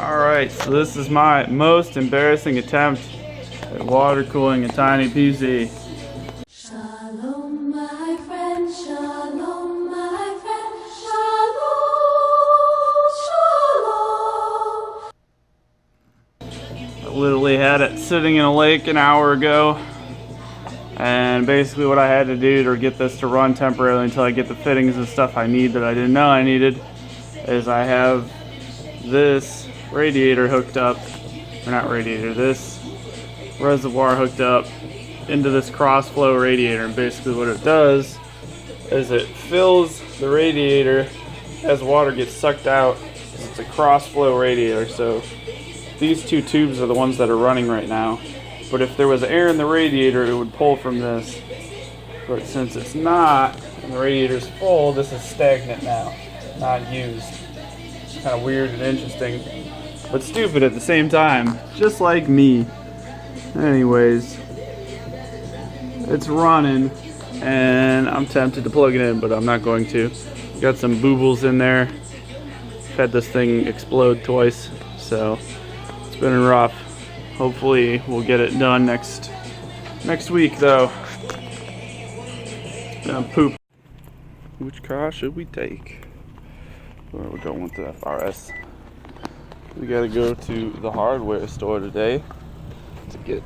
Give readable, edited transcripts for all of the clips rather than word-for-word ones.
Alright, so this is my most embarrassing attempt at water cooling a tiny PC. Shalom, my friend, shalom, my friend, shalom, shalom. I literally had it sitting in a lake an hour ago, and basically what I had to do to get this to run temporarily until I get the fittings and stuff I need that I didn't know I needed is I have this radiator hooked up, or not radiator, this reservoir hooked up into this cross flow radiator, and basically what it does is it fills the radiator as water gets sucked out. It's a cross flow radiator, so these two tubes are the ones that are running right now, but if there was air in the radiator it would pull from this, but since it's not and the radiator's full, this is stagnant now, not used. It's kind of weird and interesting, but stupid at the same time, just like me. Anyways, it's running and I'm tempted to plug it in, but I'm not going to. Got some boobles in there. Had this thing explode twice, so it's been rough. Hopefully we'll get it done next week though. Poop. Which car should we take? Well, we're going with the FRS. We gotta go to the hardware store today to get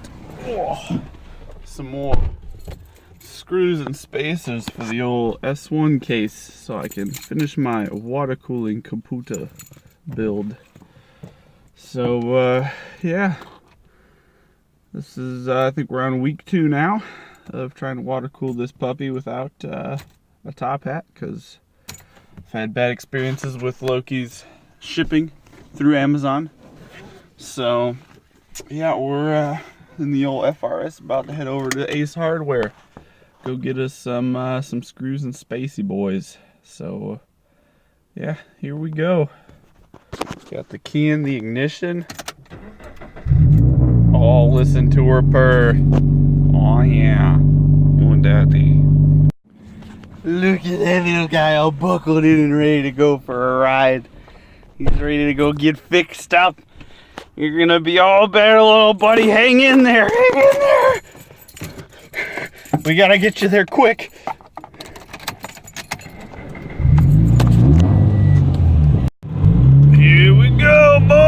some more screws and spacers for the old S1 case so I can finish my water cooling computer build. So yeah, this is I think we're on week 2 now of trying to water cool this puppy without a top hat, because I've had bad experiences with Loque's shipping through Amazon. So yeah, we're in the old FRS about to head over to Ace Hardware, go get us some screws and spacey boys. So yeah, here we go. Got the key in the ignition. Oh, listen to her purr. Oh yeah, oh daddy. Look at that little guy all buckled in and ready to go for a ride. He's ready to go get fixed up. You're gonna be all better, little buddy. Hang in there, hang in there. We gotta get you there quick. Here we go, boys.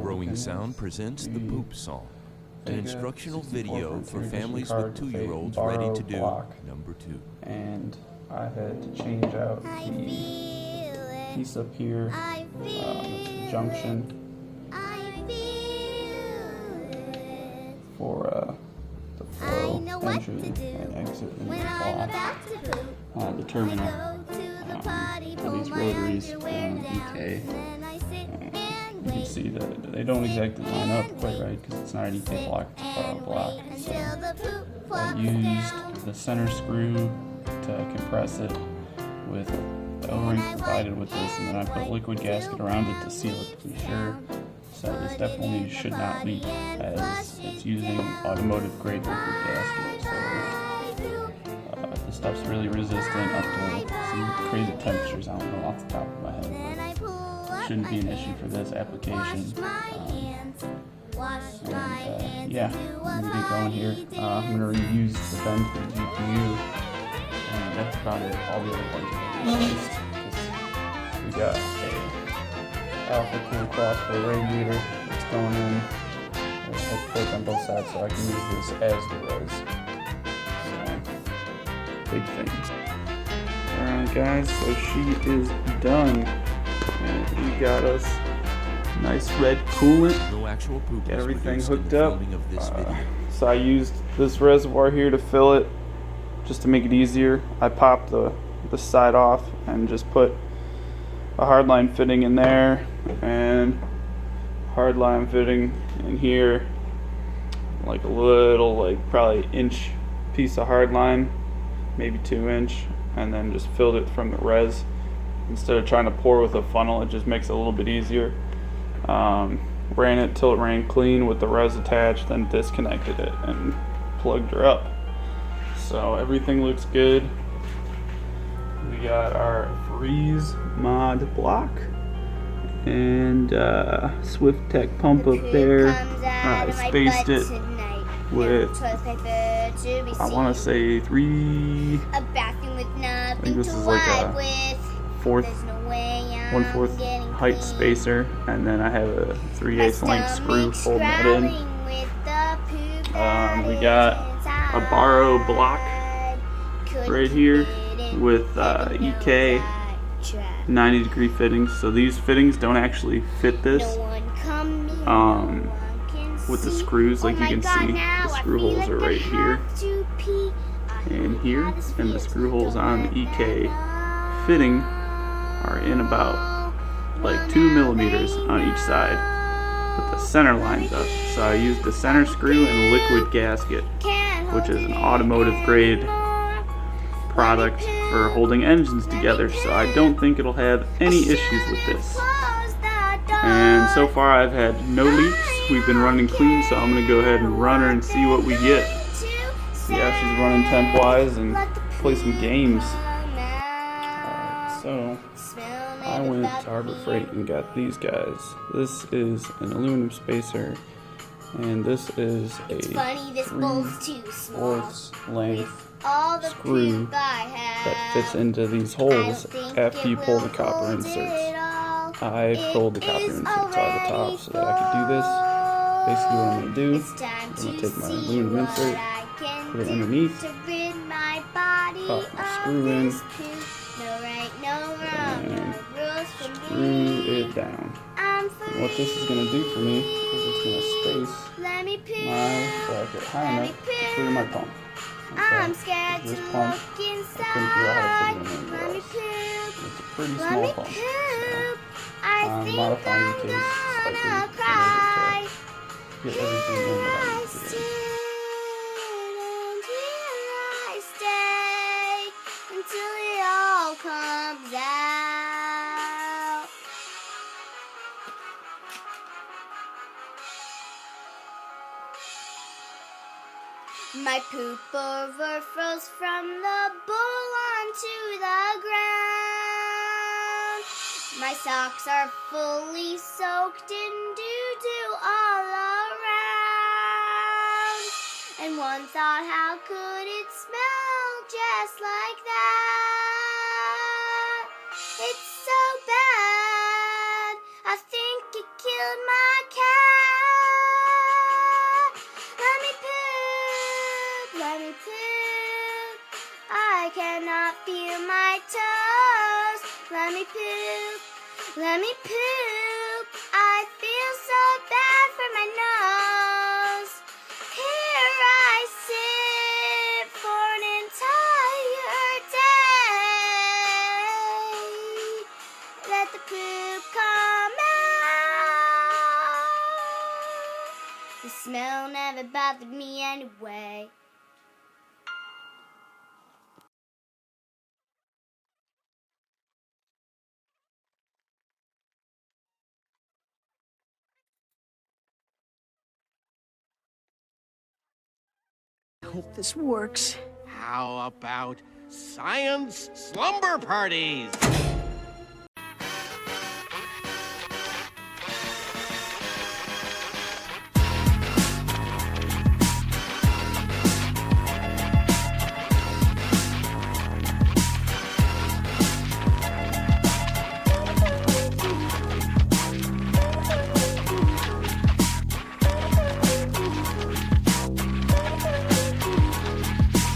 Growing Sound presents The Poop Song, an instructional video for families with 2-year-olds ready to do number 2. And I had to change out the piece up here, it's the junction for the flow entry and exit in the block, the terminal for these rotaries from EK. You can see that they don't exactly line up quite right because it's not an EK block, it's a block. So I used the center screw to compress it with the O-ring provided with this, and then I put liquid gasket around it to seal it to be sure. So this definitely should not leak as it's using automotive grade liquid gasket. So this stuff's really resistant up to some crazy temperatures. I don't know off the top of my head, but it shouldn't be an issue for this application. Yeah, I'm gonna get going here. I'm gonna reuse the bend for the GPU, and that's about it. All the other parts are replaced. We got a alpha cool cross flow radiator that's going in. There's head plate on both sides, so I can use this as the res. So, big things. Alright guys, so she is done. And we got us nice red coolant. No actual poop. Got everything hooked up. So I used this reservoir here to fill it, just to make it easier. I popped the side off and just put a hardline fitting in there and hardline fitting in here, like a little, like probably inch piece of hardline, maybe 2-inch, and then just filled it from the res. Instead of trying to pour with a funnel, it just makes it a little bit easier. ran it till it ran clean with the res attached, then disconnected it and plugged her up. So everything looks good. We got our freeze mod block and Swift Tech pump up there. I spaced it with, I want to say 3, I think this is like a 1/4 height spacer, and then I have a 3/8 length screw holding that in. We got a borrow block right here with EK 90-degree fittings. So these fittings don't actually fit this with the screws. Like you can see, the screw holes are right here and here, and the screw holes on the EK fitting are in about like 2 millimeters on each side, but the center lines up. So I used the center screw and a liquid gasket, which is an automotive grade product for holding engines together, so I don't think it'll have any issues with this. And so far I've had no leaks. We've been running clean, so I'm going to go ahead and run her and see what we get. See how she's running temp-wise and play some games. Alright, so I went to Harbor Freight and got these guys. This is an aluminum spacer, and this is a 3/4 length screw that fits into these holes after you pull the copper inserts. I pulled the copper inserts out of the top so that I could do this. Basically what I'm going to do, I'm going to take my aluminum insert, put it underneath, pop my screw in, and screw it down. And what this is going to do for me is it's going to space my bracket high enough to clear my pump. Okay. This pump, I couldn't figure out how to put it in anywhere else. It's a pretty small pump, so I'm modifying the case slightly in order to get everything in that I need to get in. Until it all comes out. My poop overflows from the bowl onto the ground. My socks are fully soaked in doo-doo all around. And one thought, how could it smell just like that? It's so bad, I think it killed my cat. Let me poop, let me poop. I cannot feel my toes. Let me poop, let me poop. I feel so bad for my nose. Here I sit for an entire day. Let the poop come out. The smell never bothered me anyway. I hope this works. How about science slumber parties?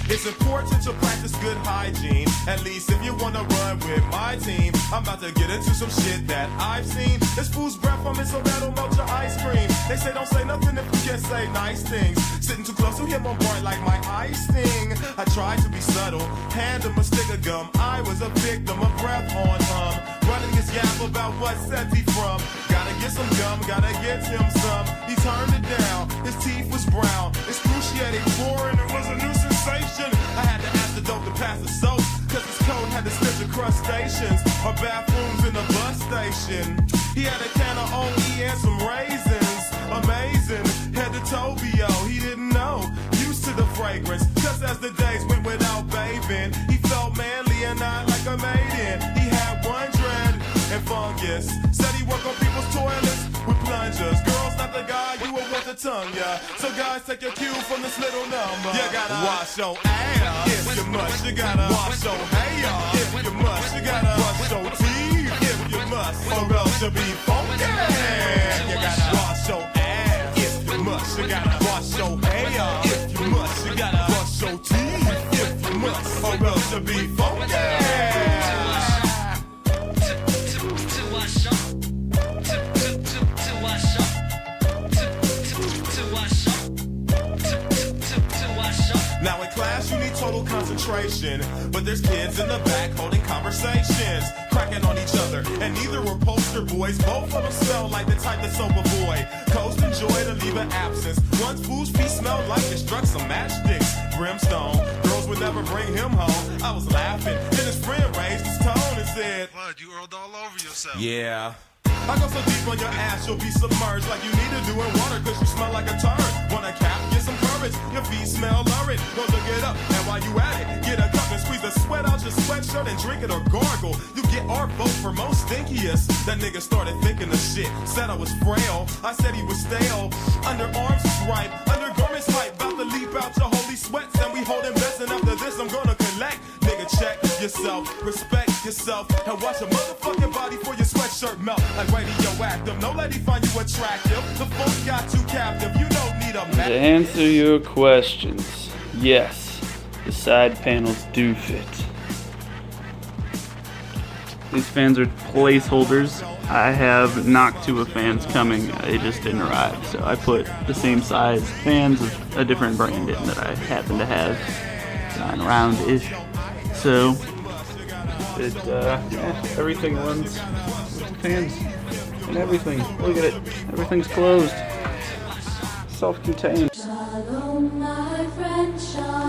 It's important to practice good hygiene, at least if you wanna run with my team. I'm about to get into some shit that I've seen. This fool's breath from it, so that'll melt your ice cream. They say don't say nothing if you can't say nice things. Sitting too close to him on board like my ice sting. I tried to be subtle, hand him a stick of gum. I was a victim of breath on running his yap about what set he from. Gotta get some gum, gotta get him some. He turned it down, his teeth was brown. Excruciating, foreign, it was a new sensation. I had to ask the dope to pass the soap, cause his coat had the stench of crustaceans, or bathrooms in the bus station. celebration. He had a can of OE and some raisins. Amazing, head to Tobio, he didn't know. Used to the fragrance, just as the days went without bathing. He felt manly and not like a maiden. He had one dread and fungus. Said he worked on people's toilets with plungers. Girls, not the guy you would want the tongue, yeah. So guys, take your cue from this little number. You gotta wash your ass if you must. You gotta wash your hair if you must. You gotta brush your teeth if you must, or else you'll be funky. You gotta wash your ass if you must. You gotta wash your hair if you must. You gotta brush your teeth if you must, or else you'll be funky. Now in class you need total concentration, but there's kids in the back holding conversations, cracking on each other, and neither were poster boys. Both of them smell like the type that's sober boy. Coast enjoy to leave an absence. One's fool's feet smelled like it struck some matchsticks. Brimstone, girls would never bring him home. I was laughing, then his friend raised his tone and said, "Blood, you earled all over yourself." Yeah. I go so deep on your ass, you'll be submerged like you need to do in water, cause you smell like a turd. Want a cap? Get some courage. Your feet smell lurid. Go look it up, and while you at it, get a cup and squeeze the sweat out your sweatshirt and drink it or gargle. You get our vote for most stinkiest. That nigga started thinking of shit. Said I was frail. I said he was stale. Underarms is ripe. Undergarments hype. About to leap out your holy sweats, and we holding best. And after this, I'm gonna collect. Nigga, check yourself. Respect yourself. And watch your motherfucking body for your sweatshirt melt. Like radioactive. No lady find you attractive. The funk got you captive. You don't need a To answer your questions, yes, the side panels do fit. These fans are placeholders. I have Noctua fans coming. They just didn't arrive, so I put the same size fans of a different brand in that I happen to have lying around-ish. So it, everything runs with the fans and everything. Look at it. Everything's closed. Self-contained. Shalom, my friend, shalom.